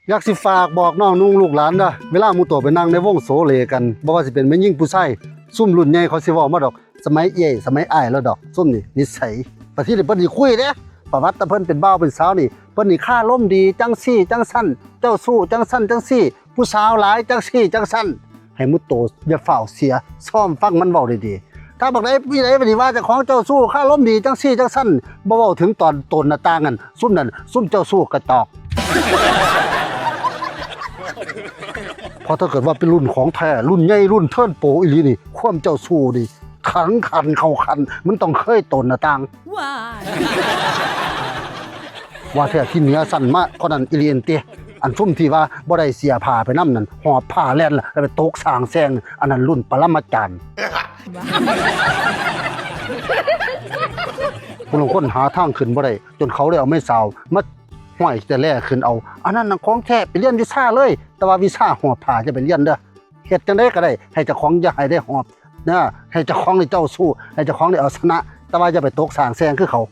อยากสิฝากบอกน้องนุ่งลูกหลานเด้อเวลาหมู่ตัวไปนั่งในวงโสเลกันบ่ว่าสิเป็นแม่หญิงผู้ชายซุ่มรุ่นใหญ่เขาสิเว้ามาดอกสมัยเอ้ยสมัยอ้ายแล้วดอกซุ่มนี่นิสัยประเทศนี้เพิ่นสิคุยเด้ประวัติแต่เพิ่นเป็นบ่าวเป็นสาวนี่เพิ่นนี่ค่าร่มดีจังซี่จังซั่นเจ้าสู้จังซั่นจังซี่ผู้สาวหลายจังซี่จังซั่นให้หมู่โตอย่าเฝ้าเสียซ้อมฟังมันเว้าดีๆถ้าบักใดพี่ใดปฏิว่าเจ้าของเจ้าสู้ค่าร่มดีจังซี่จังซั่นบ่เว้าถึงตอนตนหน้าต่างนั่นซุ่มเจ้าสู้กระจอกเพราะถ้าเกิดว่าเป็นรุ่นของแท้รุ่นใหญ่รุ่นเทิร์นโปรอีหลีนี่ความเจ้าสู้นี่ขันเข้าคันมันต้องเคยตนหน้าต่างว่าแท้ที่เหนือสั่นมากคนนั้นอีเลียนเตอันซุ่มที่ว่าบ่ได้เสียผ้าไปนำนั่นหอบผ้าแล่นแล้วไปตกสร้างแซงอันนั้นรุ่นปรมาจารย์ผู้ลางคนหาทางขึ้นบ่ได้จนเขาได้เอาไม้สาวมาห้อยแต่แลขึ้นเอาอันนั้นน่ะของแท้ไปเรียนวิชาเลยแต่ว่าวิชาหอบผ้าจะไปเรียนเด้อเฮ็ดจังได๋ก็ได้ให้เจ้าของอย่าให้ได้หอบนะให้เจ้าของได้เจ้าสู้ให้เจ้าของได้เอาชนะแต่ว่าอย่าไปตกสร้างแซงคือเขา